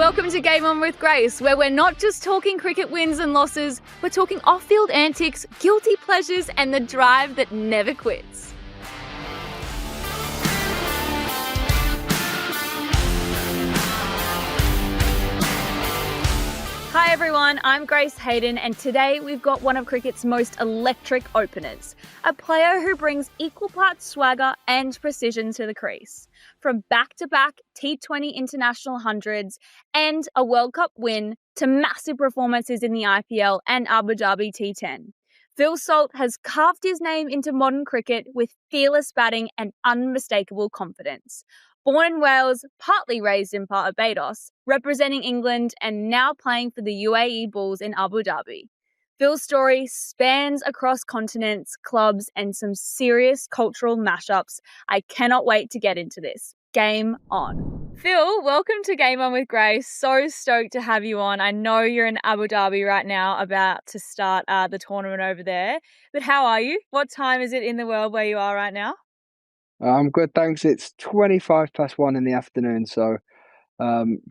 Welcome to Game On with Grace, where we're not just talking cricket wins and losses, we're talking off-field antics, guilty pleasures, and the drive that never quits. Hi everyone, I'm Grace Hayden, and today we've got one of cricket's most electric openers, a player who brings equal parts swagger and precision to the crease. From back-to-back T20 international hundreds and a World Cup win to massive performances in the IPL and Abu Dhabi T10. Phil Salt has carved his name into modern cricket with fearless batting and unmistakable confidence. Born in Wales, partly raised in Barbados, representing England and now playing for the UAE Bulls in Abu Dhabi. Phil's story spans across continents, clubs, and some serious cultural mashups. I cannot wait to get into this. Game on. Phil, welcome to Game On with Grace. So stoked to have you on. I know you're in Abu Dhabi right now, about to start the tournament over there. But how are you? What time is it in the world where you are right now? I'm good, thanks. It's 1:25 in the afternoon, so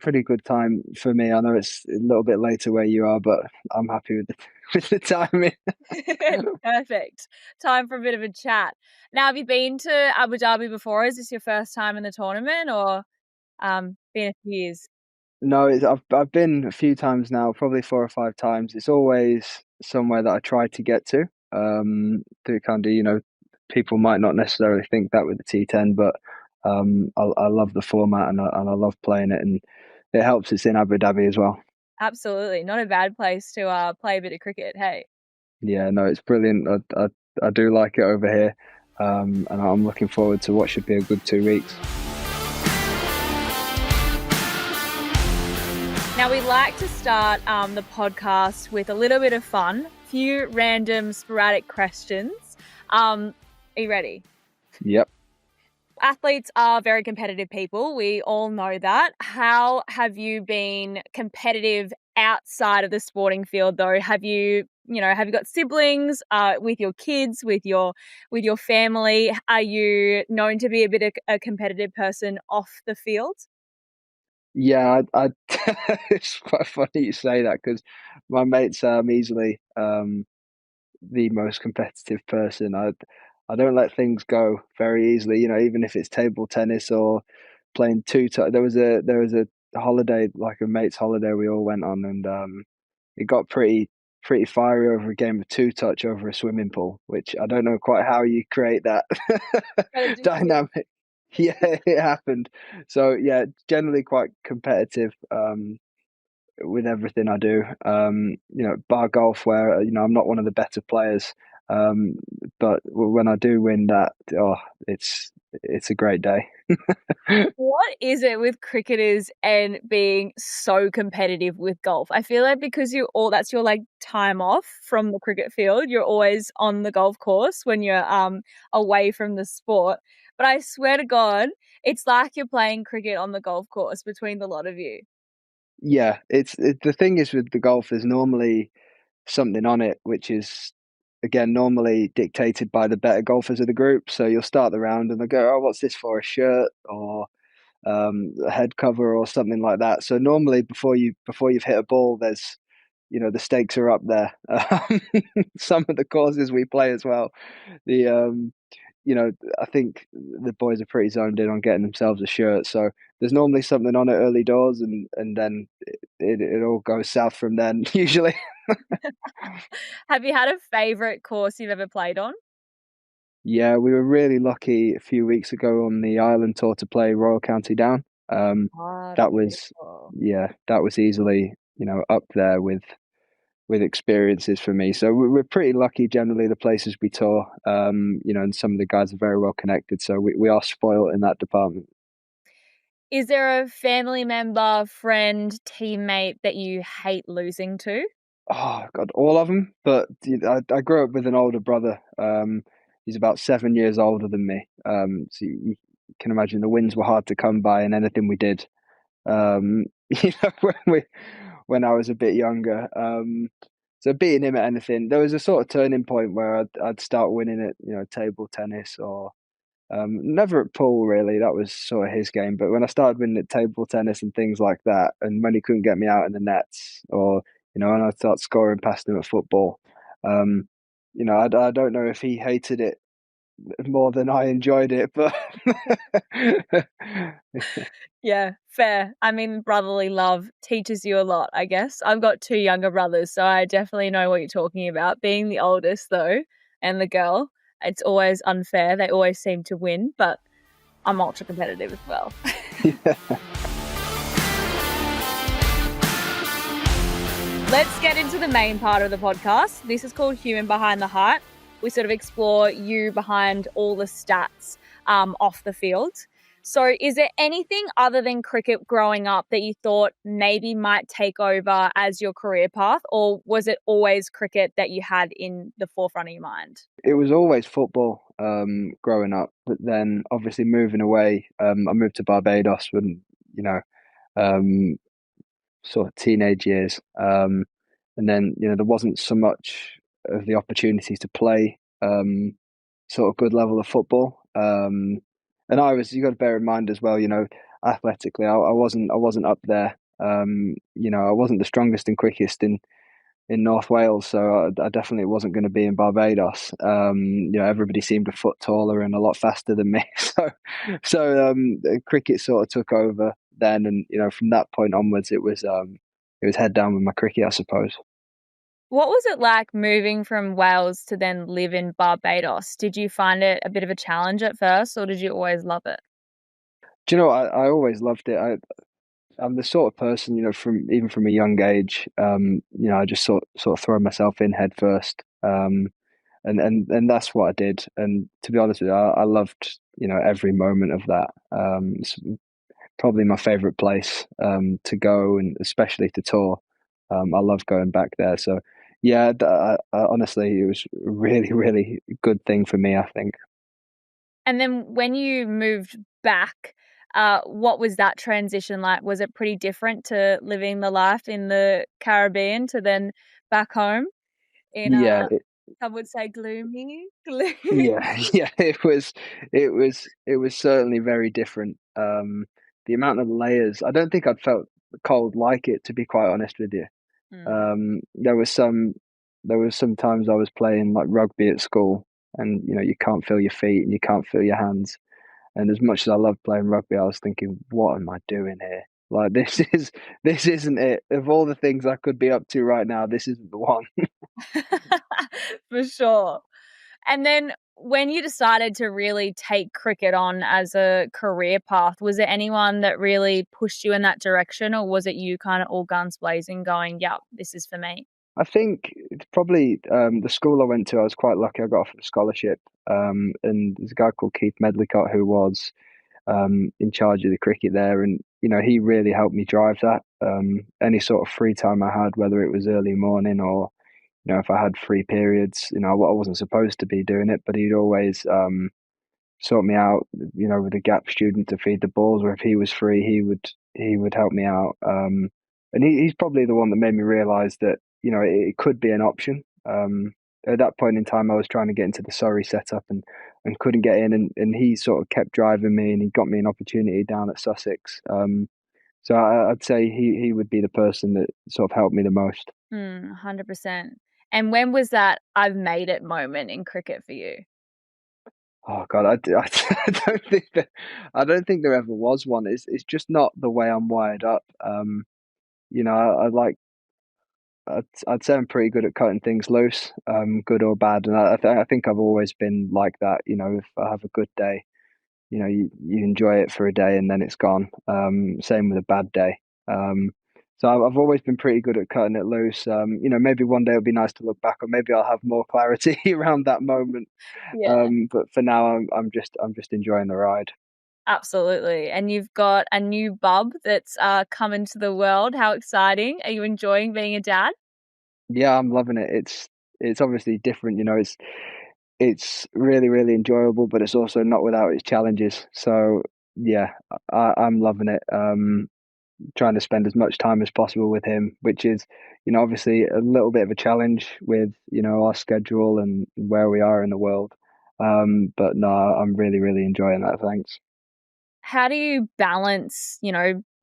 pretty good time for me. I know it's a little bit later where you are, but I'm happy with the timing. Perfect. Time for a bit of a chat. Now, have you been to Abu Dhabi before? Is this your first time in the tournament, or been a few years? No, I've been a few times now, probably 4 or 5 times. It's always somewhere that I try to get to. To kind of, people might not necessarily think that with the T10, but I love the format and I love playing it, and it helps it's in Abu Dhabi as well. Absolutely. Not a bad place to play a bit of cricket, hey? Yeah, no, it's brilliant. I do like it over here, and I'm looking forward to what should be a good 2 weeks. Now, we like to start the podcast with a little bit of fun, a few random sporadic questions. Are you ready? Yep. Athletes are very competitive people. We all know that. How have you been competitive outside of the sporting field, though? Have you got siblings with your kids, with your family? Are you known to be a bit of a competitive person off the field? Yeah, it's quite funny you say that because my mates say I'm easily the most competitive person. I don't let things go very easily. Even if it's table tennis or playing there was a holiday, like a mate's holiday, we all went on, and it got pretty fiery over a game of two touch over a swimming pool, which I don't know quite how you create that dynamic. Yeah, it happened. So yeah, generally quite competitive with everything I do. Bar golf, where I'm not one of the better players, but when I do win that, it's a great day. What is it with cricketers and being so competitive with golf? I feel like because that's your like time off from the cricket field, you're always on the golf course when you're away from the sport. But I swear to God, it's like you're playing cricket on the golf course between the lot of you. Yeah, the thing is with the golf, there's normally something on it, which is again normally dictated by the better golfers of the group. So you'll start the round and they'll go, "Oh, what's this for? A shirt or a head cover or something like that." So normally before you've hit a ball, there's the stakes are up there. Some of the courses we play as well, the I think the boys are pretty zoned in on getting themselves a shirt. So there's normally something on it early doors, and then it all goes south from then usually. Have you had a favourite course you've ever played on? Yeah, we were really lucky a few weeks ago on the Ireland tour to play Royal County Down. That was that was easily up there with experiences for me. So we're pretty lucky generally the places we tour, and some of the guys are very well connected. So we are spoiled in that department. Is there a family member, friend, teammate that you hate losing to? Oh God, all of them. But I grew up with an older brother. He's about 7 years older than me. So you can imagine the wins were hard to come by in anything we did. When I was a bit younger. So beating him at anything, there was a sort of turning point where I'd start winning at table tennis or Never at pool really. That was sort of his game. But when I started winning at table tennis and things like that, and when he couldn't get me out in the nets, or when I start scoring past him at football, um, I don't know if he hated it more than I enjoyed it, but Yeah, fair. I mean, brotherly love teaches you a lot, I guess. I've got two younger brothers, so I definitely know what you're talking about. Being the oldest, though, and the girl, it's always unfair. They always seem to win, but I'm ultra competitive as well. yeah. Let's get into the main part of the podcast. This is called Human Behind the Heart. We sort of explore you behind all the stats off the field. So is there anything other than cricket growing up that you thought maybe might take over as your career path, or was it always cricket that you had in the forefront of your mind? It was always football growing up, but then obviously moving away, I moved to Barbados when um, sort of teenage years, and then there wasn't so much of the opportunities to play sort of good level of football. And you got to bear in mind as well, athletically, I wasn't up there. I wasn't the strongest and quickest in North Wales, so I definitely wasn't going to be in Barbados. Everybody seemed a foot taller and a lot faster than me, so cricket sort of took over then, and from that point onwards, it was head down with my cricket, I suppose. What was it like moving from Wales to then live in Barbados? Did you find it a bit of a challenge at first, or did you always love it? Do you know, I always loved it. I'm the sort of person, from a young age, I just sort of throw myself in head first, and that's what I did. And to be honest with you, I loved every moment of that. It's probably my favorite place to go, and especially to tour. I love going back there. So yeah, honestly, it was a really, really good thing for me, I think. And then when you moved back, what was that transition like? Was it pretty different to living the life in the Caribbean to then back home in Yeah, some would say gloomy, gloomy? yeah, yeah. It was certainly very different. The amount of layers. I don't think I'd felt cold like it, to be quite honest with you. Mm. There was some times I was playing like rugby at school, and you can't feel your feet and you can't feel your hands. And as much as I love playing rugby, I was thinking, what am I doing here? Like this isn't it. Of all the things I could be up to right now, this isn't the one. For sure. And then when you decided to really take cricket on as a career path, was there anyone that really pushed you in that direction, or was it you kind of all guns blazing going, yeah, this is for me? I think it's probably the school I went to. I was quite lucky. I got offered a scholarship, and there's a guy called Keith Medlicott who was in charge of the cricket there, and he really helped me drive that. Any sort of free time I had, whether it was early morning or if I had free periods, I wasn't supposed to be doing it, but he'd always sort me out, with a gap student to feed the balls, or if he was free, he would help me out. And he's probably the one that made me realise that it could be an option. At that point in time, I was trying to get into the Surrey setup and couldn't get in, and he sort of kept driving me, and he got me an opportunity down at Sussex. So I'd say he would be the person that sort of helped me the most. 100%. And when was that I've made it moment in cricket for you? Oh God, I don't think there ever was one. It's just not the way I'm wired up. I like I'd say I'm pretty good at cutting things loose, good or bad, and I think I've always been like that. If I have a good day, you enjoy it for a day and then it's gone. Same with a bad day. So I've always been pretty good at cutting it loose. Maybe one day it'll be nice to look back, or maybe I'll have more clarity around that moment. Yeah, But for now, I'm just enjoying the ride. absolutely. And you've got a new bub that's come into the world. How exciting. Are you enjoying being a dad? Yeah, I'm loving it. It's obviously different. It's really, really enjoyable, but it's also not without its challenges. So yeah, I'm loving it. Trying to spend as much time as possible with him, which is, obviously a little bit of a challenge with, our schedule and where we are in the world. But no, I'm really, really enjoying that. Thanks. How do you balance,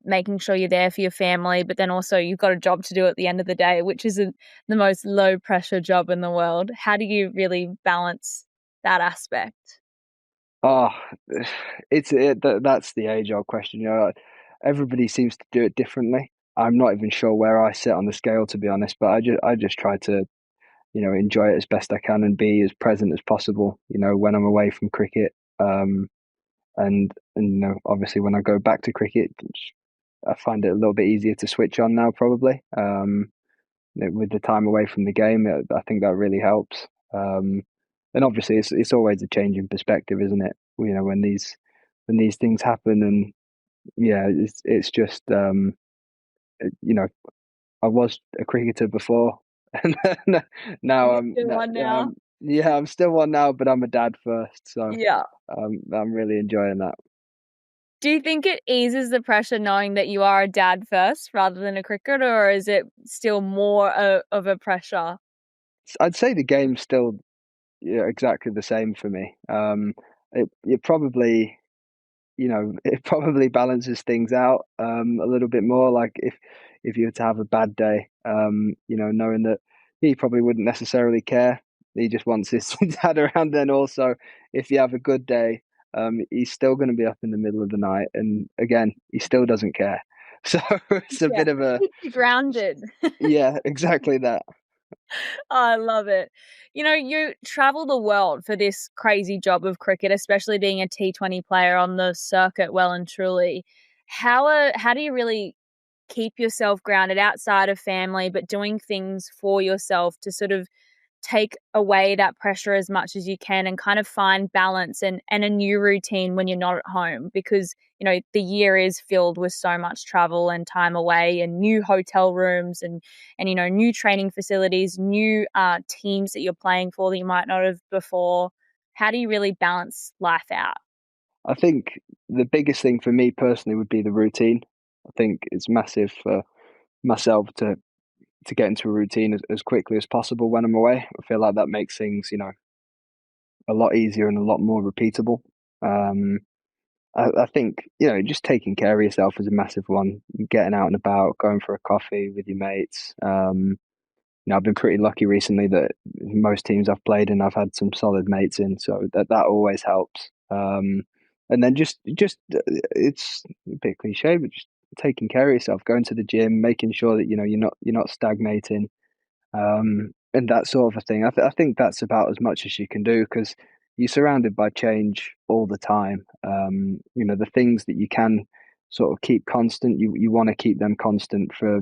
making sure you're there for your family, but then also you've got a job to do at the end of the day, which isn't the most low pressure job in the world? How do you really balance that aspect? Oh, that's the age old question. Everybody seems to do it differently. I'm not even sure where I sit on the scale, to be honest. But I just try to enjoy it as best I can and be as present as possible. When I'm away from cricket, and obviously when I go back to cricket, I find it a little bit easier to switch on now, probably. With the time away from the game, I think that really helps. Um, and obviously, it's always a change in perspective, isn't it? When these things happen, and yeah, it's just you know I was a cricketer before, and now You're still on now? yeah, I'm still one now, but I'm a dad first, so Yeah. I'm really enjoying that. Do you think it eases the pressure knowing that you are a dad first rather than a cricketer, or is it still more of a pressure? I'd say the game's still, yeah, exactly the same for me. It probably, it probably balances things out a little bit more. Like if you were to have a bad day, knowing that he probably wouldn't necessarily care. He just wants his dad around. Then also, if you have a good day, he's still going to be up in the middle of the night, and again, he still doesn't care. So it's a Yeah, bit of a, keep you grounded. yeah, exactly that. I love it. You travel the world for this crazy job of cricket, especially being a T20 player on the circuit well and truly. How do you really keep yourself grounded outside of family, but doing things for yourself to sort of take away that pressure as much as you can and kind of find balance and a new routine when you're not at home? Because the year is filled with so much travel and time away and new hotel rooms and new training facilities, new teams that you're playing for that you might not have before. How do you really balance life out? I think the biggest thing for me personally would be the routine. I think it's massive for myself to get into a routine as quickly as possible when I'm away. I feel like that makes things, a lot easier and a lot more repeatable. Um, I think, just taking care of yourself is a massive one. Getting out and about, going for a coffee with your mates. I've been pretty lucky recently that most teams I've played in, I've had some solid mates in, so that always helps. And then just it's a bit cliche, but just taking care of yourself, going to the gym, making sure that you're not stagnating, and that sort of a thing. I think that's about as much as you can do because you're surrounded by change all the time. The things that you can sort of keep constant, you want to keep them constant for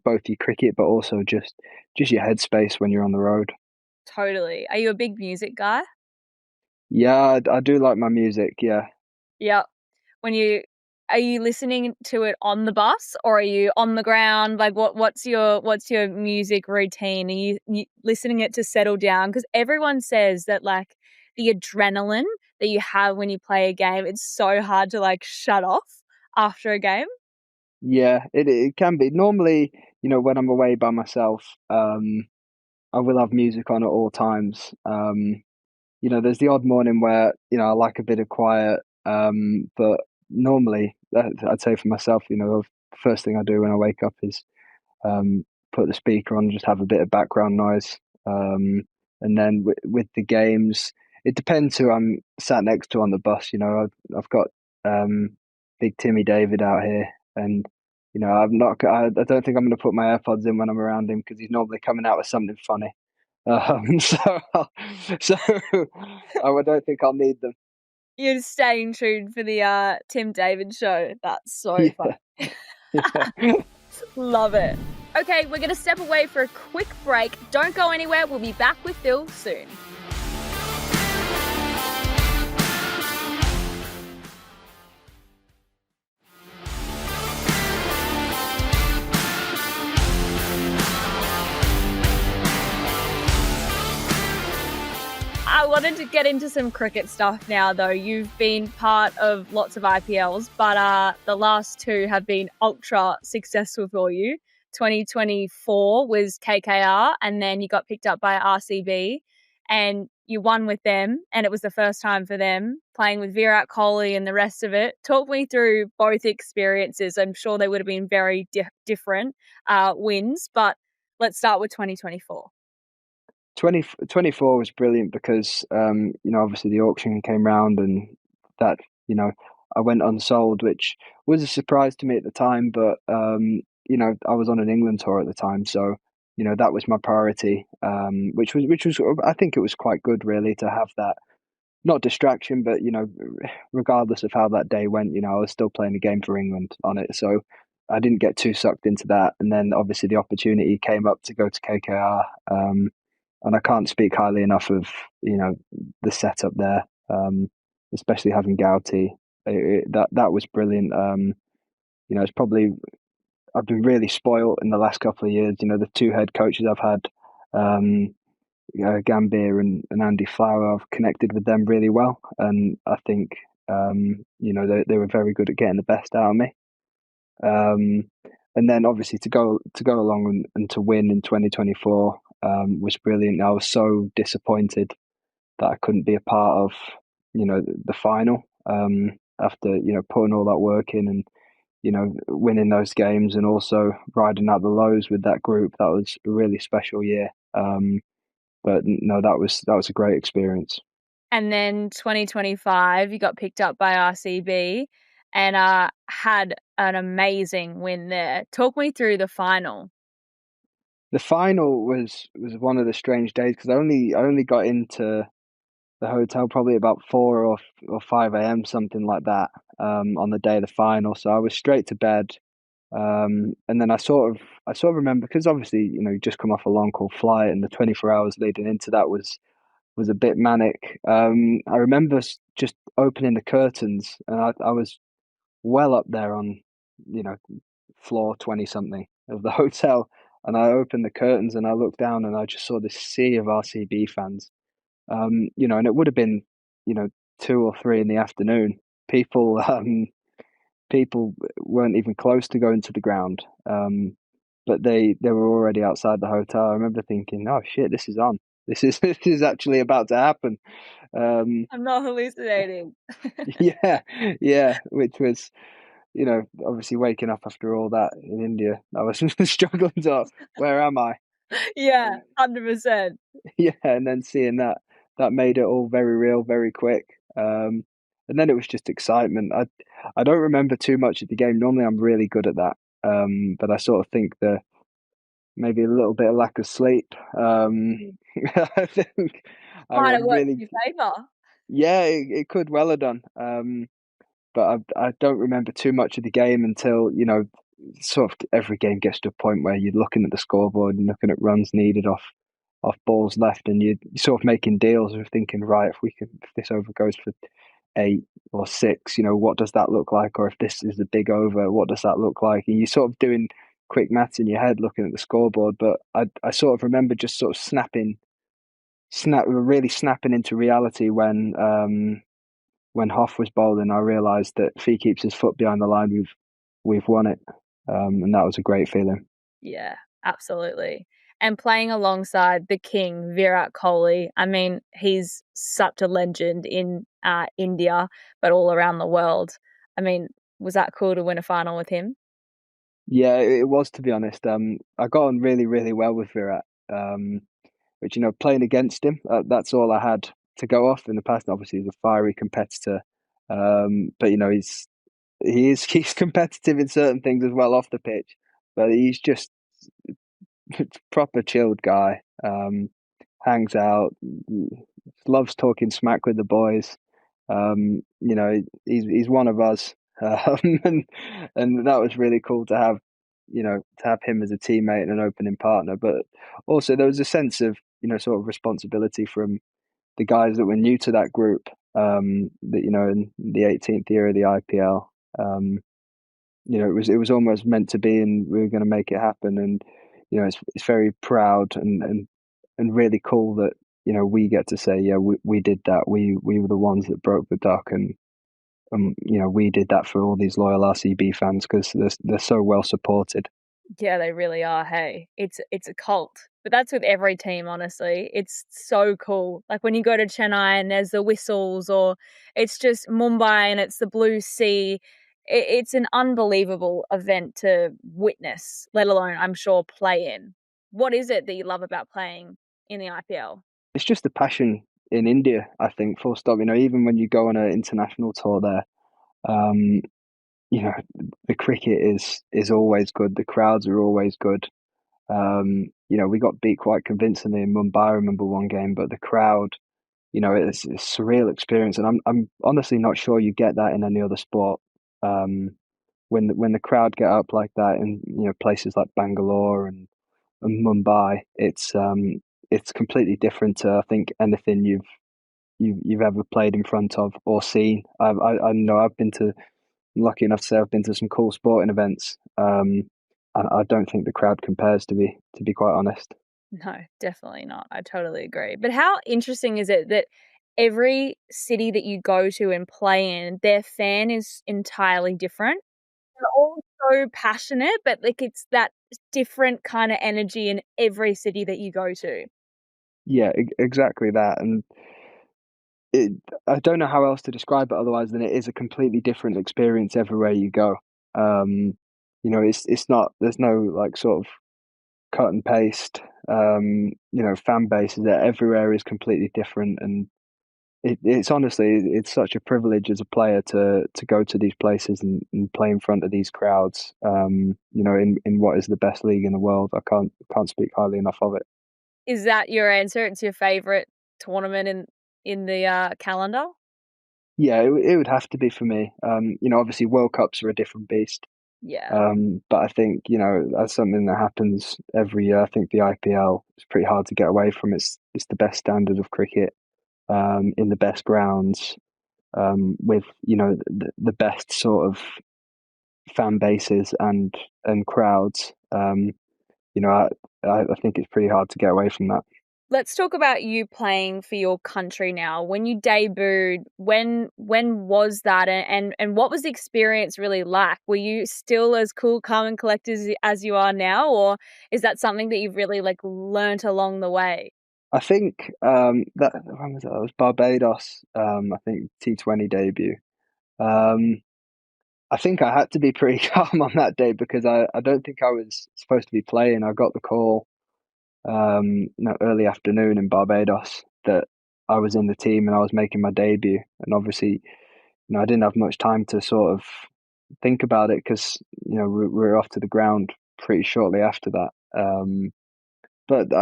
both your cricket, but also just your headspace when you're on the road. Totally. Are you a big music guy? Yeah, I do like my music. Yeah, Yeah. When you Are you listening to it on the bus or are you on the ground? Like what's your music routine? Are you listening it to settle down? Because everyone says that like the adrenaline that you have when you play a game, it's so hard to like shut off after a game. yeah, it can be. Normally, when I'm away by myself, I will have music on at all times. There's the odd morning where, I like a bit of quiet. But normally, I'd say for myself, the first thing I do when I wake up is put the speaker on, just have a bit of background noise. And then with the games, it depends who I'm sat next to on the bus. I've got big Timmy David out here, and I'm not. I don't think I'm going to put my AirPods in when I'm around him because he's normally coming out with something funny. So, so I don't think I'll need them. You're staying tuned for the Tim David show. That's so fun. Yeah, yeah. Love it. Okay, we're going to step away for a quick break. Don't go anywhere. We'll be back with Phil soon. I wanted to get into some cricket stuff now, though. You've been part of lots of IPLs, but the last two have been ultra successful for you. 2024 was KKR, and then you got picked up by RCB. And you won with them, and it was the first time for them playing with Virat Kohli and the rest of it. Talk me through both experiences. I'm sure they would have been very different wins, but let's start with 2024. 2024 was brilliant because, obviously the auction came round and that, I went unsold, which was a surprise to me at the time. But, I was on an England tour at the time. So, that was my priority, which was, I think it was quite good really to have that, not distraction, but, regardless of how that day went, I was still playing a game for England on it. So I didn't get too sucked into that. And then obviously the opportunity came up to go to KKR. And I can't speak highly enough of the setup there, especially having Gouty. That was brilliant. It's probably I've been really spoiled in the last couple of years. The two head coaches I've had, Gambier and Andy Flower, I've connected with them really well, and I think they were very good at getting the best out of me. And then obviously to go along and to win in 2024 was brilliant. I was so disappointed that I couldn't be a part of the final after putting all that work in and winning those games and also riding out the lows with that group. That was a really special year. But no, that was a great experience. And then 2025, you got picked up by RCB and had an amazing win there. Talk me through the final. The final was one of the strange days because I only got into the hotel probably about 4 or 5 a.m., something like that, on the day of the final. So I was straight to bed. And then I sort of remember, because obviously, you just come off a long haul flight and the 24 hours leading into that was a bit manic. I remember just opening the curtains and I was well up there on, floor 20 something of the hotel. And I opened the curtains and I looked down and I just saw this sea of RCB fans. And it would have been, 2 or 3 in the afternoon. People, people weren't even close to going to the ground. But they were already outside the hotel. I remember thinking, "Oh shit, this is on. This is actually about to happen." I'm not hallucinating. Yeah, which was, obviously waking up after all that in India. I was struggling to, where am I? Yeah, 100%. Yeah, and then seeing that made it all very real, very quick. And then it was just excitement. I don't remember too much of the game. Normally, I'm really good at that. But I sort of think maybe a little bit of lack of sleep. I think Might have worked in really, your favour. yeah, it could well have done. But I don't remember too much of the game until sort of every game gets to a point where you're looking at the scoreboard and looking at runs needed off balls left, and you're sort of making deals of thinking, right, if this over goes for 8 or 6, what does that look like? Or if this is a big over, what does that look like? And you're sort of doing quick maths in your head, looking at the scoreboard. But I sort of remember just sort of really snapping into reality when Hoff was bowling. I realised that if he keeps his foot behind the line, we've won it, and that was a great feeling. Yeah, absolutely. And playing alongside the king, Virat Kohli. I mean, he's such a legend in India, but all around the world. I mean, was that cool to win a final with him? Yeah, it was, to be honest. I got on really, really well with Virat. Which, playing against him, that's all I had to go off in the past. Obviously, he's a fiery competitor, but he's competitive in certain things as well off the pitch. But he's just proper chilled guy. Hangs out, loves talking smack with the boys. He's one of us, and that was really cool to have. To have him as a teammate and an opening partner, but also there was a sense of sort of responsibility from the guys that were new to that group. That in the 18th year of the IPL, it was almost meant to be, and we were going to make it happen. And it's very proud and really cool that we get to say, yeah, we did that. We were the ones that broke the duck, and we did that for all these loyal RCB fans because they're so well supported. Yeah, they really are. Hey, it's a cult, but that's with every team, honestly. It's so cool. Like when you go to Chennai and there's the whistles, or it's just Mumbai and it's the blue sea. It's an unbelievable event to witness, let alone, I'm sure, play in. What is it that you love about playing in the IPL? It's just the passion in India, I think, full stop. Even when you go on an international tour there, um, you know, the cricket is always good. The crowds are always good. We got beat quite convincingly in Mumbai. I remember one game, but the crowd, it's a surreal experience, and I'm honestly not sure you get that in any other sport. Um, when the crowd get up like that in places like Bangalore and Mumbai, it's completely different to I think anything you've ever played in front of or seen. I know I'm lucky enough to say I've been to some cool sporting events. And I don't think the crowd compares to be quite honest. No, definitely not. I totally agree. But how interesting is it that every city that you go to and play in, their fan is entirely different? They're all so passionate, but like it's that different kind of energy in every city that you go to. Yeah, exactly that. And it, I don't know how else to describe it otherwise than it is a completely different experience everywhere you go. It's not, there's no like sort of cut and paste, fan bases that everywhere is completely different. And it's honestly, it's such a privilege as a player to go to these places and play in front of these crowds. In what is the best league in the world. I can't speak highly enough of it. Is that your answer? It's your favorite tournament in the calendar? Yeah, it would have to be for me. Obviously World Cups are a different beast. Yeah. But I think, that's something that happens every year. I think the IPL is pretty hard to get away from. It's the best standard of cricket, in the best grounds, with, the best sort of fan bases and crowds. You know, I think it's pretty hard to get away from that. Let's talk about you playing for your country now. When you debuted, when was that, and what was the experience really like? Were you still as cool, calm, and collected as you are now, or is that something that you've really like learnt along the way? I think that when was it? It was Barbados. I think T20 debut. Um, I think I had to be pretty calm on that day because I don't think I was supposed to be playing. I got the call early afternoon in Barbados that I was in the team and I was making my debut. And obviously, I didn't have much time to sort of think about it because we were off to the ground pretty shortly after that. But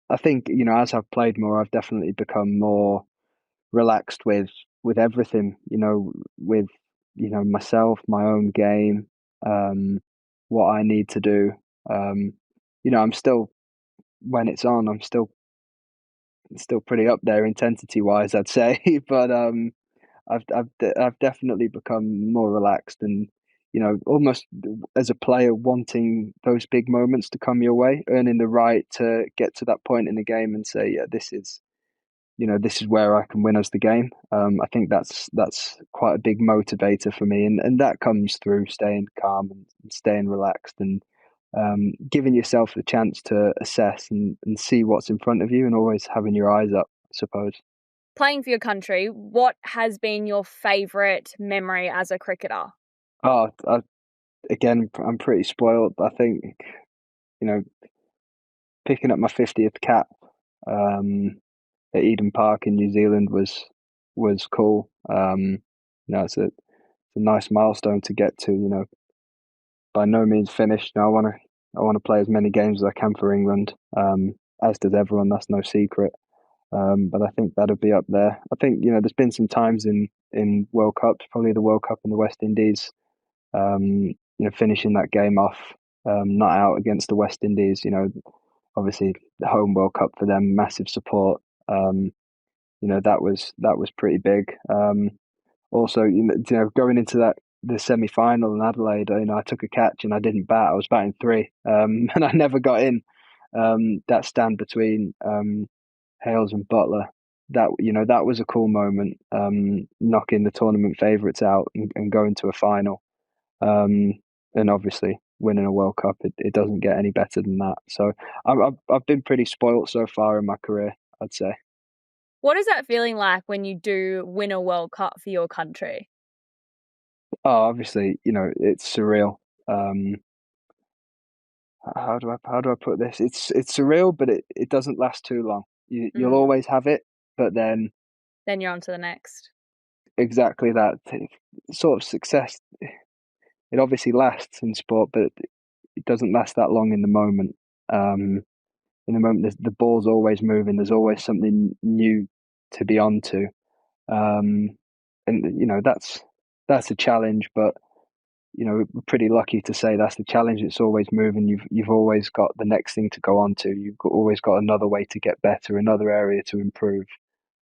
I think as I've played more, I've definitely become more relaxed with everything. With myself, my own game, um, what I need to do. Um, I'm still when it's on, I'm still pretty up there intensity wise, I'd say. But I've definitely become more relaxed and almost as a player wanting those big moments to come your way, earning the right to get to that point in the game and say, yeah, this is where I can win us the game. I think that's quite a big motivator for me, and that comes through staying calm and staying relaxed and giving yourself the chance to assess and see what's in front of you, and always having your eyes up, I suppose. Playing for your country, what has been your favourite memory as a cricketer? Oh, again, I'm pretty spoiled. I think you know picking up my 50th cap um, at Eden Park in New Zealand was cool. It's a nice milestone to get to. By no means finished. I want to play as many games as I can for England. As does everyone. That's no secret. But I think that'll be up there. I think there's been some times in World Cups, probably the World Cup in the West Indies. Finishing that game off, not out against the West Indies. Obviously the home World Cup for them, massive support. That was pretty big. Also, going into that the semi final in Adelaide, I took a catch and I didn't bat. I was batting three, and I never got in. That stand between Hales and Butler, that was a cool moment. Knocking the tournament favourites out and going to a final. And obviously, winning a World Cup. It doesn't get any better than that. So I've been pretty spoilt so far in my career, I'd say. What is that feeling like when you do win a World Cup for your country? Oh, obviously, it's surreal. How do I put this? It's surreal, but it doesn't last too long. You'll Mm. always have it, but then Then you're on to the next. exactly that sort of success. It obviously lasts in sport, but it doesn't last that long in the moment. In the moment, the ball's always moving. There's always something new to be onto, and that's a challenge. But we're pretty lucky to say that's the challenge. It's always moving. You've always got the next thing to go on to. Always got another way to get better, another area to improve.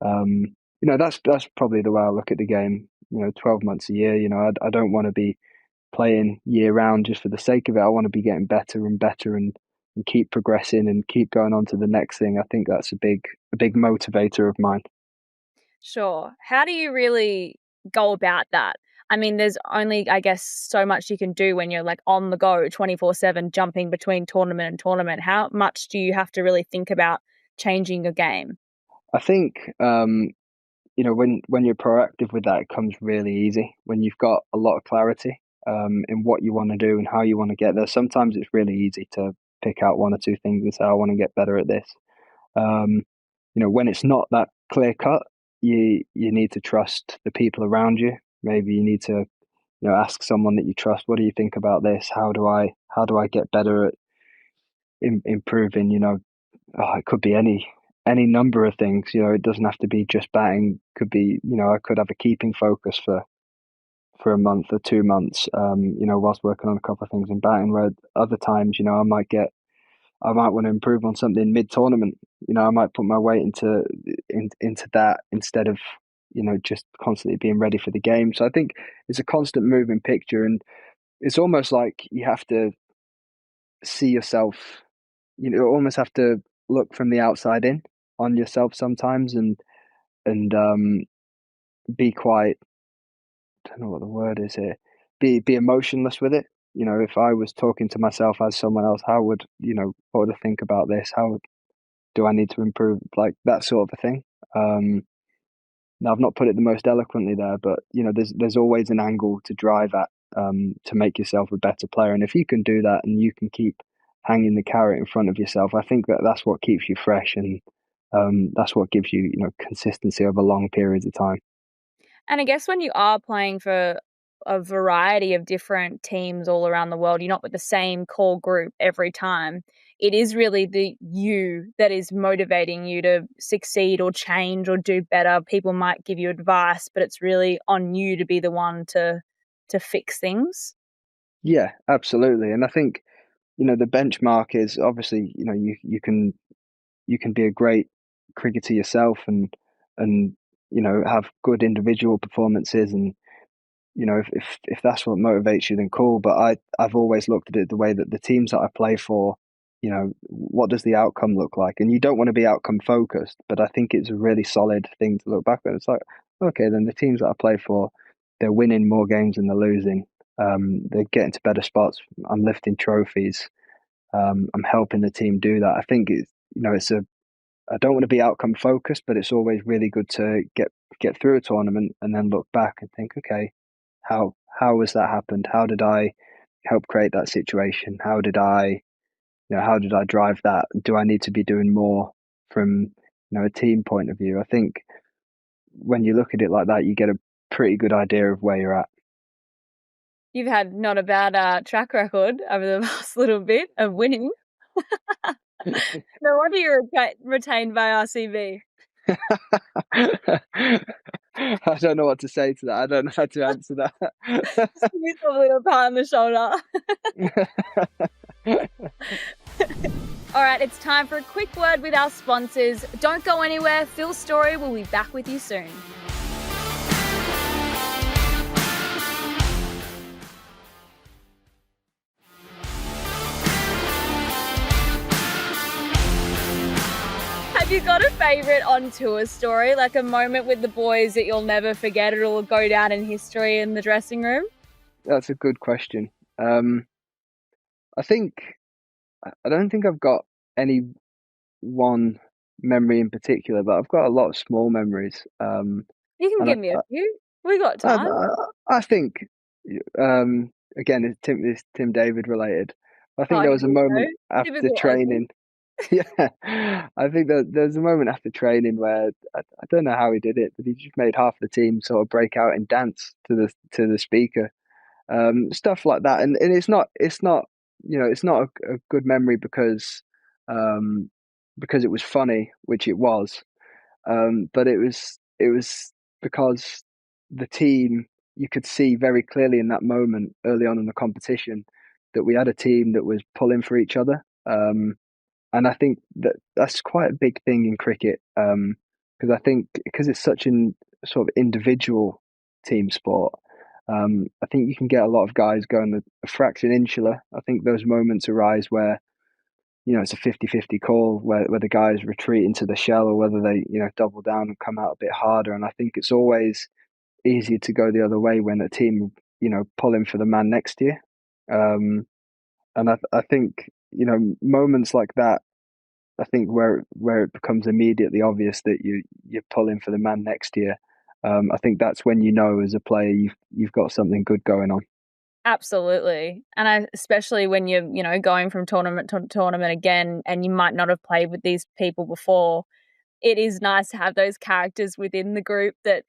That's probably the way I look at the game. 12 months a year. I don't want to be playing year round just for the sake of it. I want to be getting better and better and keep progressing and keep going on to the next thing. I think that's a big motivator of mine. Sure. How do you really go about that? I mean, there's only, I guess, so much you can do when you're like on the go 24/7, jumping between tournament and tournament. How much do you have to really think about changing your game? I think when you're proactive with that, it comes really easy. When you've got a lot of clarity in what you want to do and how you want to get there. Sometimes it's really easy to pick out one or two things and say, I want to get better at this. When it's not that clear cut, you need to trust the people around you. Maybe you need to ask someone that you trust. What do you think about this? How do I get better at improving? It could be any number of things. It doesn't have to be just batting. Could be I could have a keeping focus for a month or 2 months. Whilst working on a couple of things in batting. Where other times, I might want to improve on something mid-tournament. I might put my weight into that instead of just constantly being ready for the game. So I think it's a constant moving picture, and it's almost like you have to see yourself. Almost have to look from the outside in on yourself sometimes, and be quite. I don't know what the word is here. Be emotionless with it. If I was talking to myself as someone else, how would what would I think about this? How do I need to improve? Like that sort of a thing. Now I've not put it the most eloquently there, but there's always an angle to drive at to make yourself a better player. And if you can do that and you can keep hanging the carrot in front of yourself, I think that's what keeps you fresh, and that's what gives you consistency over long periods of time. And I guess when you are playing for a variety of different teams all around the world, you're not with the same core group every time. It is really the you that is motivating you to succeed or change or do better. People might give you advice, but it's really on you to be the one to fix things. Yeah, absolutely. And I think the benchmark is obviously you can be a great cricketer yourself and have good individual performances, and if that's what motivates you, then cool. But I've always looked at it the way that the teams that I play for, what does the outcome look like? And you don't want to be outcome focused, but I think it's a really solid thing to look back at. It's like, okay, then the teams that I play for, they're winning more games than they're losing. They're getting to better spots. I'm lifting trophies. I'm helping the team do that. I think I don't want to be outcome focused, but it's always really good to get through a tournament and then look back and think, okay, how has that happened? How did I help create that situation? How did I drive that? Do I need to be doing more from a team point of view? I think when you look at it like that, you get a pretty good idea of where you're at. You've had not a bad track record over the last little bit of winning. No wonder you're retained by RCB. I don't know what to say to that. I don't know how to answer that. Just give yourself a little pat on the shoulder. All right, it's time for a quick word with our sponsors. Don't go anywhere. Phil Story will be back with you soon. Have you got a favourite on tour story, like a moment with the boys that you'll never forget? It'll go down in history in the dressing room? That's a good question. I think I don't think I've got any one memory in particular, but I've got a lot of small memories. You can And give me a few. We got I, time. I think, again, it's Tim David related. I think Oh, there here was a we go. moment after Typical Aussie. training. Yeah, I think that there's a moment after training where I don't know how he did it, but he just made half the team sort of break out and dance to the speaker, stuff like that. And it's not it's not a good memory because it was funny, which it was, but it was because the team, you could see very clearly in that moment early on in the competition that we had a team that was pulling for each other. And I think that that's quite a big thing in cricket, because I think because it's such an sort of individual team sport. I think you can get a lot of guys going a fraction insular. I think those moments arise where it's a 50-50 call where the guys retreat into the shell or whether they double down and come out a bit harder. And I think it's always easier to go the other way when a team pulling for the man next to you. And I think moments like that, I think where it becomes immediately obvious that you're pulling for the man next to you. I think that's when as a player you've got something good going on. Absolutely. And especially when you're, going from tournament to tournament again and you might not have played with these people before, it is nice to have those characters within the group that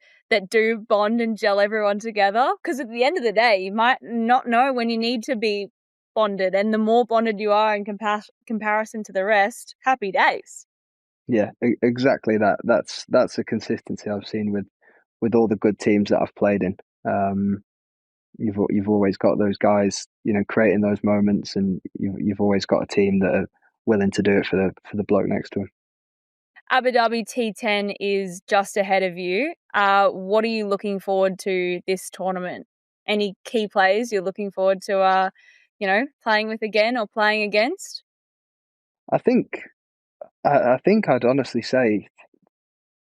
do bond and gel everyone together. Because at the end of the day, you might not know when you need to be bonded, and the more bonded you are in comparison to the rest, happy days. Yeah, exactly that. That's a consistency I've seen with all the good teams that I've played in. You've always got those guys, creating those moments, and you've always got a team that are willing to do it for the bloke next to them. Abu Dhabi T10 is just ahead of you. What are you looking forward to this tournament? Any key players you're looking forward to, playing with again or playing against? I think I think I'd honestly say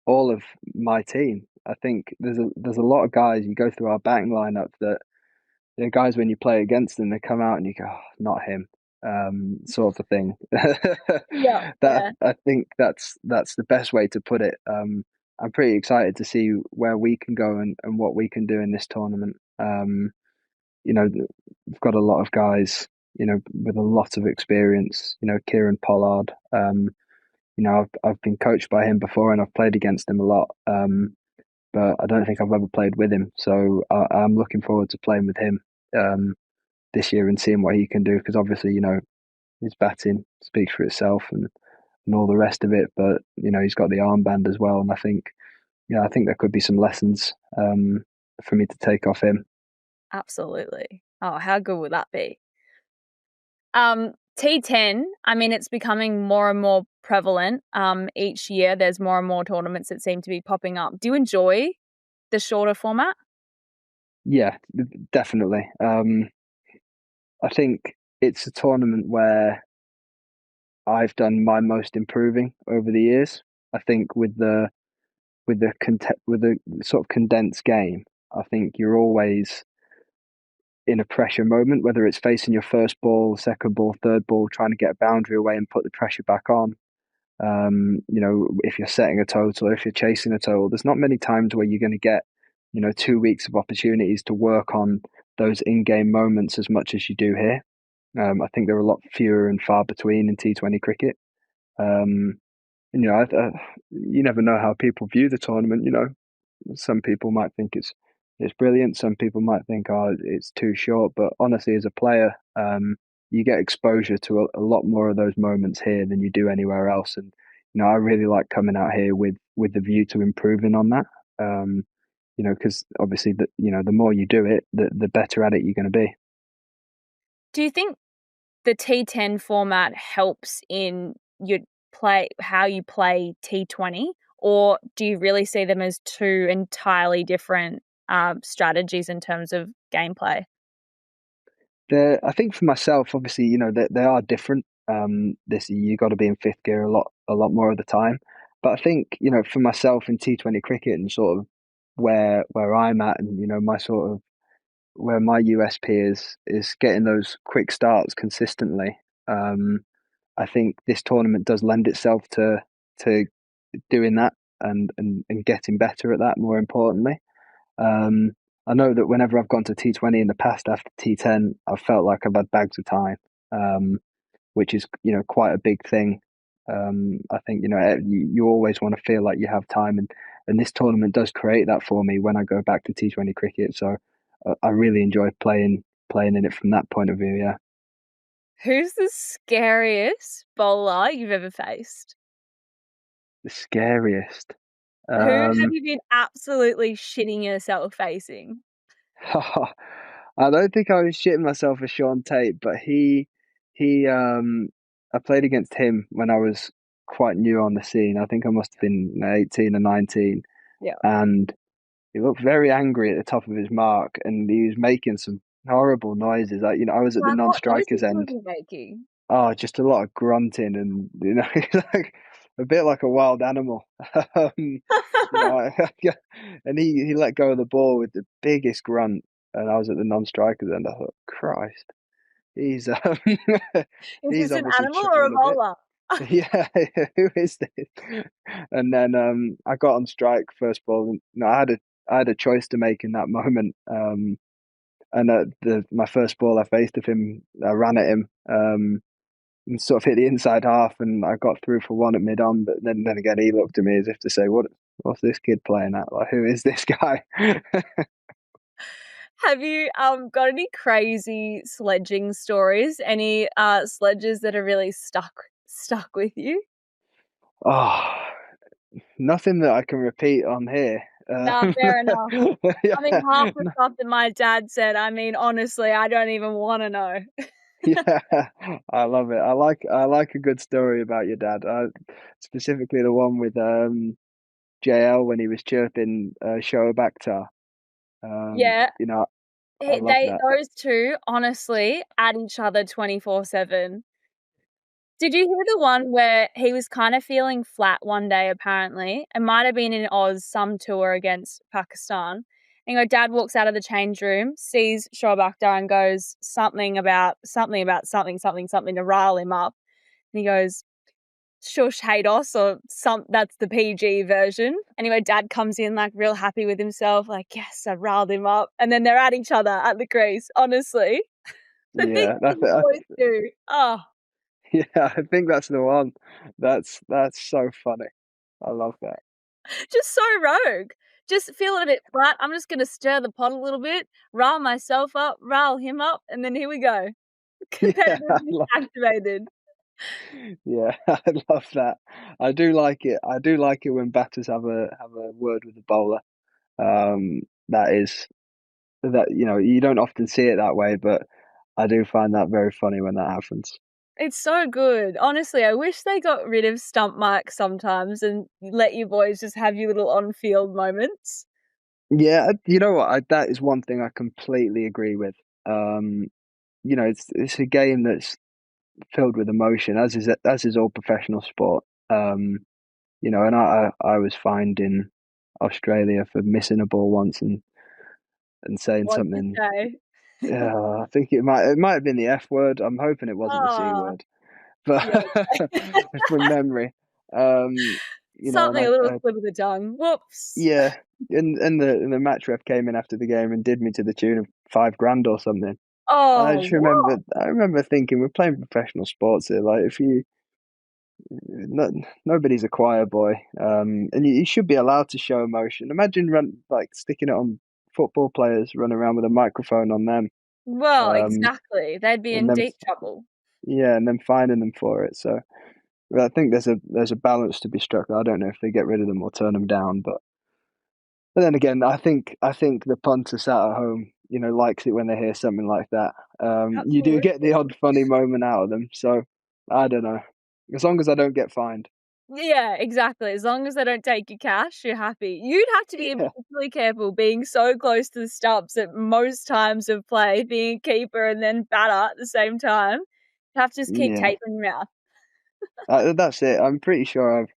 all of my team. I think there's a lot of guys you go through our batting lineup that guys when you play against them they come out and you go, oh, not him, sort of thing. Yeah, That yeah. I think that's the best way to put it. I'm pretty excited to see where we can go and what we can do in this tournament. You know, we've got a lot of guys, with a lot of experience. Kieran Pollard. I've been coached by him before and I've played against him a lot. But I don't think I've ever played with him. So I'm looking forward to playing with him um, this year and seeing what he can do. Because obviously, his batting speaks for itself and all the rest of it. But he's got the armband as well, and I think there could be some lessons for me to take off him. Absolutely. Oh, how good would that be? T10, I mean, it's becoming more and more prevalent. Each year there's more and more tournaments that seem to be popping up. Do you enjoy the shorter format? Yeah, definitely. I think it's a tournament where I've done my most improving over the years. I think with the sort of condensed game, I think you're always in a pressure moment, whether it's facing your first ball, second ball, third ball, trying to get a boundary away and put the pressure back on. If you're setting a total or if you're chasing a total, there's not many times where you're going to get, 2 weeks of opportunities to work on those in-game moments as much as you do here. I think they're a lot fewer and far between in T20 cricket. Um, and, you never know how people view the tournament. Some people might think it's brilliant. Some people might think, oh, it's too short. But honestly, as a player, you get exposure to a lot more of those moments here than you do anywhere else. And I really like coming out here with the view to improving on that. Because obviously, the more you do it, the better at it you're going to be. Do you think the T10 format helps in your how you play T20, or do you really see them as two entirely different strategies in terms of gameplay? I think for myself, obviously, they are different. This you got to be in fifth gear a lot more of the time. But I think for myself in T20 cricket and sort of where I'm at, and my sort of where my USP is getting those quick starts consistently. Um, I think this tournament does lend itself to doing that and getting better at that. More importantly, um, I know that whenever I've gone to T20 in the past after T10, I've felt like I've had bags of time, um, which is quite a big thing. I think you always want to feel like you have time, and this tournament does create that for me when I go back to T20 cricket. So I really enjoy playing in it from that point of view. Yeah, Who's the scariest bowler you've ever faced? the scariest. Who have Um, you been absolutely shitting yourself facing? I don't think I was shitting myself for Sean Tate, but he I played against him when I was quite new on the scene. I think I must have been 18 or 19, Yeah. and he looked very angry at the top of his mark, and he was making some horrible noises. I was at the Like, what noises non-strikers was end. he making? Oh, just a lot of grunting, and like a bit like a wild animal. Um, and he let go of the ball with the biggest grunt, and I was at the non-strikers end. I thought, Christ, he's Is he's this an obviously animal or a chuckling a bit. bowler? Yeah, who is this? And then I got on strike first ball. And, I had a choice to make in that moment. And my first ball I faced of him, I ran at him. And sort of hit the inside half, and I got through for one at mid on. But then again, he looked at me as if to say, what's this kid playing at? Like, who is this guy?" Have you got any crazy sledging stories? Any sledges that are really stuck with you? Oh, nothing that I can repeat on here. Nah, fair enough. I mean, Yeah, half the stuff that my dad said, I mean, honestly, I don't even want to know. yeah, I love it. I like a good story about your dad. Specifically the one with JL when he was chirping Shoaib Akhtar. Yeah, I love that. those two honestly at each other 24/7. Did you hear the one where he was kind of feeling flat one day, apparently? It might have been in Oz, some tour against Pakistan. And dad walks out of the change room, sees Shoaib Akhtar and goes something to rile him up. And he goes, shush Hados, or that's the PG version. Anyway, dad comes in like real happy with himself, like, yes, I riled him up. And then they're at each other at the crease, honestly. The things Yeah, that you boys do. Oh, yeah, I think that's the one. That's so funny. I love that. just so rogue. Just feeling a bit flat. I'm just going to stir the pot a little bit, rile myself up, rile him up, and then here we go. Yeah, Competitively activated. yeah, I love that. I do like it. I do like it when batters have a word with the bowler. That is that you don't often see it that way, but I do find that very funny when that happens. It's so good. Honestly, I wish they got rid of stump mic sometimes and let you boys just have your little on-field moments. Yeah, you know what? That is one thing I completely agree with. Um, it's a game that's filled with emotion, as is all professional sport. And I was fined in Australia for missing a ball once and saying What'd you something. say? I think it might have been the F word. I'm hoping it wasn't the C Oh, word, but yeah. from memory, and Something a I, little I slip of the tongue. Whoops. yeah, and the match ref came in after the game and did me to the tune of 5 grand or something. And Oh, what? I remember thinking, we're playing professional sports here. Like, if you, no, nobody's a choir boy, and you should be allowed to show emotion. Imagine like sticking it on football players, running around with a microphone on them, Well, um, exactly. They'd be and in then deep trouble. yeah, and then fining them for it. So well, I think there's a balance to be struck. I don't know if they get rid of them or turn them down, but then again, I think the punter sat at home, likes it when they hear something like that. You do get the Absolutely. odd funny moment out of them, so I don't know. As long as I don't get fined. Yeah, exactly. As long as they don't take your cash, you're happy. You'd have to be Yeah, particularly careful being so close to the stumps at most times of play, being a keeper and then batter at the same time. You have to just keep yeah. taping your mouth. That's it. I'm pretty sure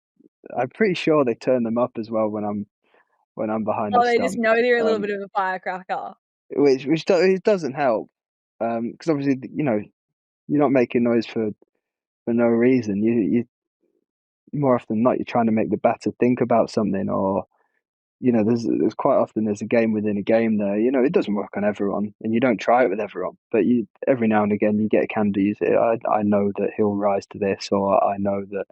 they turn them up as well when I'm behind Oh, the they just stump. know they're a little Um, bit of a firecracker. which doesn't help. Because obviously, you're not making noise for no reason. You more often than not, you're trying to make the batter think about something, or there's quite often there's a game within a game there. It doesn't work on everyone, and you don't try it with everyone. But you every now and again you get a candidate. You say, I know that he'll rise to this, or I know that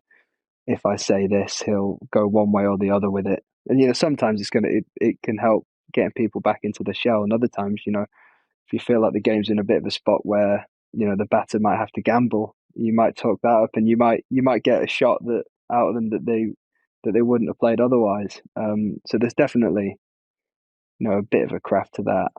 if I say this, he'll go one way or the other with it. And sometimes it can help getting people back into the shell, and other times, if you feel like the game's in a bit of a spot where the batter might have to gamble, you might talk that up, and you might get a shot that out of them that they wouldn't have played otherwise. So there's definitely a bit of a craft to that,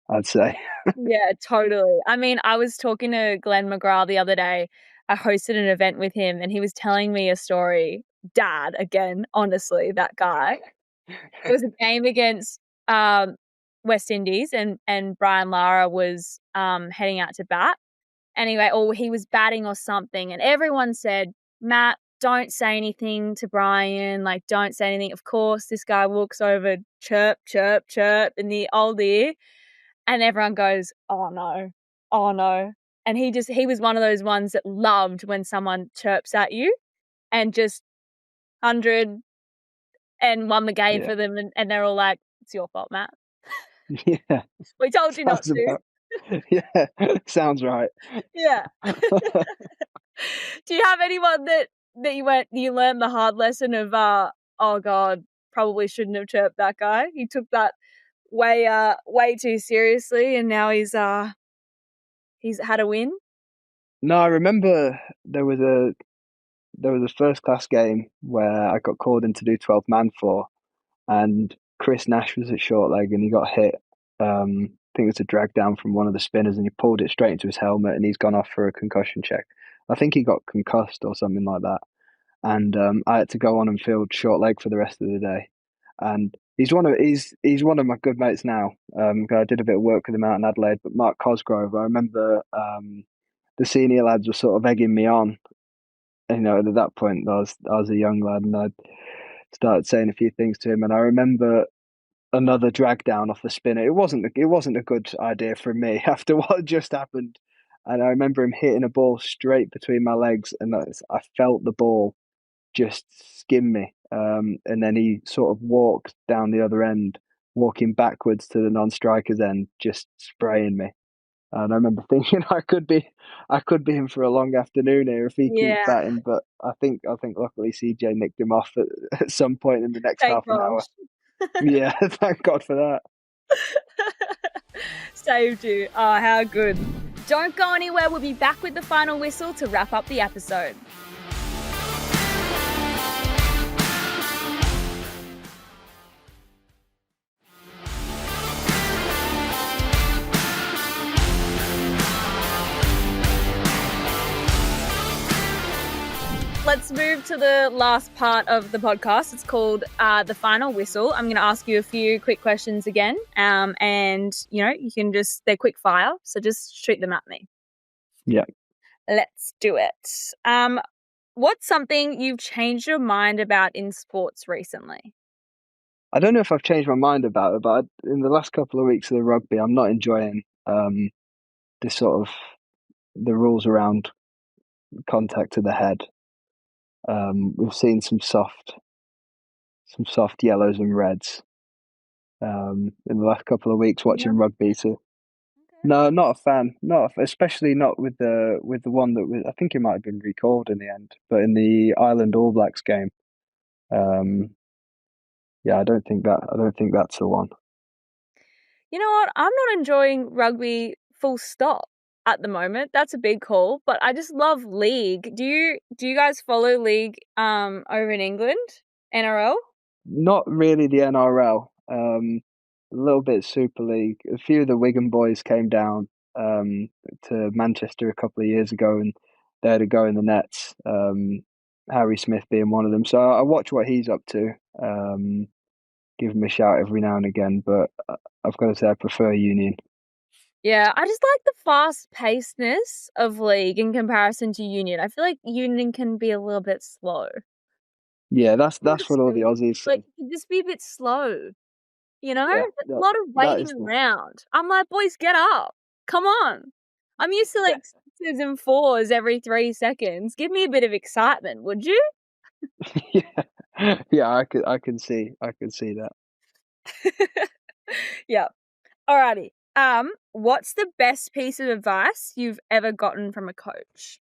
I'd say. Yeah, totally. I mean, I was talking to Glenn McGrath the other day. I hosted an event with him and he was telling me a story. Dad, again, honestly, that guy. It was a game against West Indies and Brian Lara was heading out to bat. Anyway, or he was batting or something, and everyone said, Matt, don't say anything to Brian, like don't say anything. Of course, this guy walks over, chirp, chirp, chirp in the old ear. And everyone goes, oh no, oh no. And he was one of those ones that loved when someone chirps at you and just 100 and won the game Yeah, for them. And they're all like, it's your fault, Matt. yeah, We told you not sounds to. about yeah, sounds right. Yeah. Do you have anyone that you learned the hard lesson of, oh God, probably shouldn't have chirped that guy? He took that way too seriously and now he's had a win? No, I remember there was a first class game where I got called in to do 12 man for, and Chris Nash was at short leg and he got hit. I think it was a drag down from one of the spinners, and he pulled it straight into his helmet, and he's gone off for a concussion check. I think he got concussed or something like that, and I had to go on and field short leg for the rest of the day. And he's one of my good mates now. I did a bit of work with him out in Adelaide. But Mark Cosgrove, I remember the senior lads were sort of egging me on. And at that point, I was a young lad, and I started saying a few things to him. And I remember another drag down off the spinner. It wasn't a good idea for me after what had just happened. And I remember him hitting a ball straight between my legs, and I felt the ball just skim me. And then he sort of walked down the other end, walking backwards to the non-striker's end, just spraying me. And I remember thinking I could be in for a long afternoon here if he keeps Yeah. batting. But I think luckily CJ nicked him off at some point in the next Thank half an hour. gosh. Yeah, thank God for that. Saved you. Oh, how good. Don't go anywhere. We'll be back with the final whistle to wrap up the episode. Let's move to the last part of the podcast. It's called the final whistle. I'm going to ask you a few quick questions again, and you can they're quick fire, so just shoot them at me. Yeah. Let's do it. What's something you've changed your mind about in sports recently? I don't know if I've changed my mind about it, but in the last couple of weeks of the rugby, I'm not enjoying this sort of the rules around contact to the head. We've seen some soft yellows and reds in the last couple of weeks watching rugby. So Okay. no, not a fan. Especially not with the one that I think it might have been recalled in the end, but in the Ireland All Blacks game. Yeah, I don't think that's the one. You know what? I'm not enjoying rugby full stop at the moment. That's a big call, but I just love league. Do you guys follow league over in England? NRL? Not really the NRL. A little bit Super League. A few of the Wigan boys came down to Manchester a couple of years ago, and they had a go in the nets. Harry Smith being one of them. So I watch what he's up to. Give him a shout every now and again, but I've got to say I prefer Union. Yeah, I just like the fast-pacedness of league in comparison to Union. I feel like Union can be a little bit slow. Yeah, that's Not what all the silly. Aussies Like, say. it can just be a bit slow. You know, Yeah, there's a lot of that waiting is around. I'm like, boys, get up. Come on. I'm used to like 6s and 4s every 3 seconds. Give me a bit of excitement, would you? yeah, yeah. I can see that. Yeah. Alrighty. What's the best piece of advice you've ever gotten from a coach?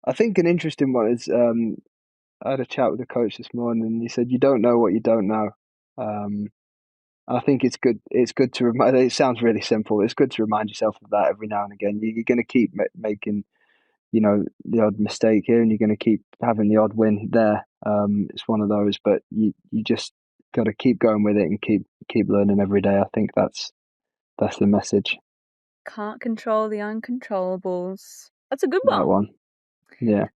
I think an interesting one is I had a chat with the coach this morning, and he said, "You don't know what you don't know." I think it's good. It's good to remind. It sounds really simple. It's good to remind yourself of that every now and again. You're going to keep making, the odd mistake here, and you're going to keep having the odd win there. It's one of those, but you just got to keep going with it and keep learning every day. I think that's the message. Can't control the uncontrollables. That's a good That one. one, yeah.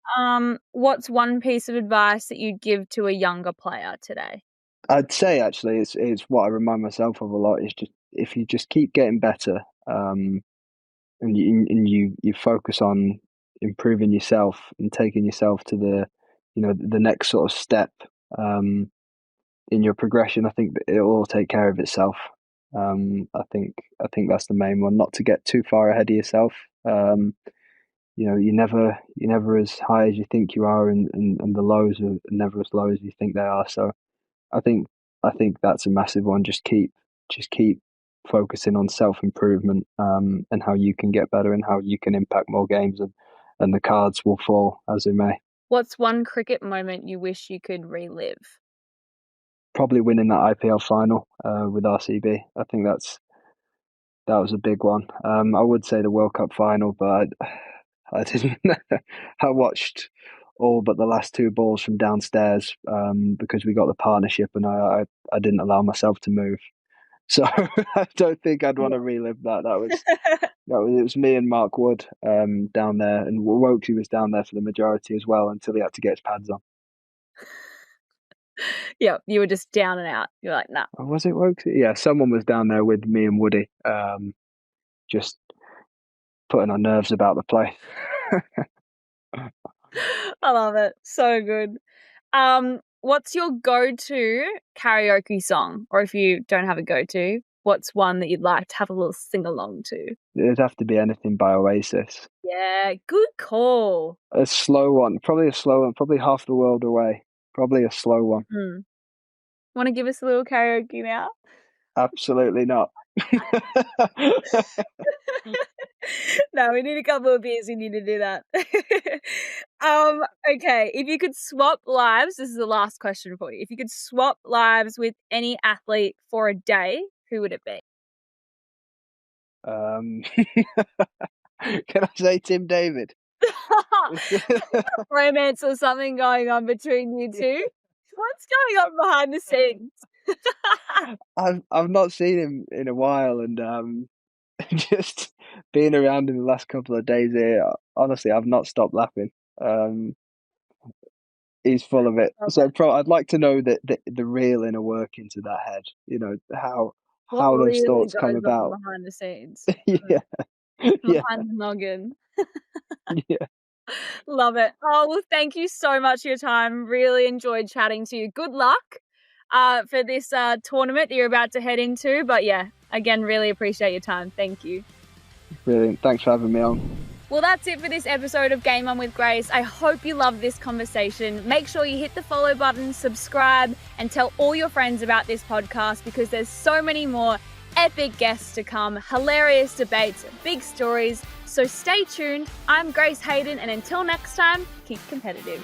What's one piece of advice that you'd give to a younger player today? I'd say actually, it's what I remind myself of a lot. Is just if you just keep getting better, and you focus on improving yourself and taking yourself to the next sort of step in your progression. I think that it'll all take care of itself. I think that's the main one. Not to get too far ahead of yourself. You're never as high as you think you are, and the lows are never as low as you think they are. So I think I think that's a massive one. Just keep focusing on self improvement, and how you can get better and how you can impact more games, and the cards will fall as they may. What's one cricket moment you wish you could relive? Probably winning that IPL final with RCB. I think that was a big one. I would say the World Cup final, but I didn't. I watched all but the last two balls from downstairs because we got the partnership, and I didn't allow myself to move. So I don't think I'd want to relive that. It was me and Mark Wood down there, and Wokesy was down there for the majority as well until he had to get his pads on. Yeah, you were just down and out. You're like, nah. Or was it Wokesy? Yeah, someone was down there with me and Woody, just putting our nerves about the place. I love it. So good. What's your go-to karaoke song? Or if you don't have a go-to, what's one that you'd like to have a little sing-along to? It'd have to be anything by Oasis. Yeah, good call. A slow one, probably Half the World Away. Probably a slow one. Want to give us a little karaoke now? Absolutely not. No, we need a couple of beers. We need to do that. Okay. If you could swap lives, this is the last question for you. If you could swap lives with any athlete for a day, who would it be? Can I say Tim David? Romance or something going on between you two? What's going on behind the scenes? I've not seen him in a while, and just being around him the last couple of days here, honestly, I've not stopped laughing. He's full of it. So I'd like to know the real inner workings of that head. How What those really thoughts come goes on about. behind the scenes? Yeah, yeah, Behind the noggin. yeah. Love it. Oh, well, thank you so much for your time. Really enjoyed chatting to you. Good luck for this tournament that you're about to head into. But yeah, again, really appreciate your time. Thank you. Brilliant. Thanks for having me on. Well, that's it for this episode of Game On with Grace. I hope you loved this conversation. Make sure you hit the follow button, subscribe, and tell all your friends about this podcast because there's so many more epic guests to come, hilarious debates, big stories. So stay tuned. I'm Grace Hayden, and until next time, keep competitive.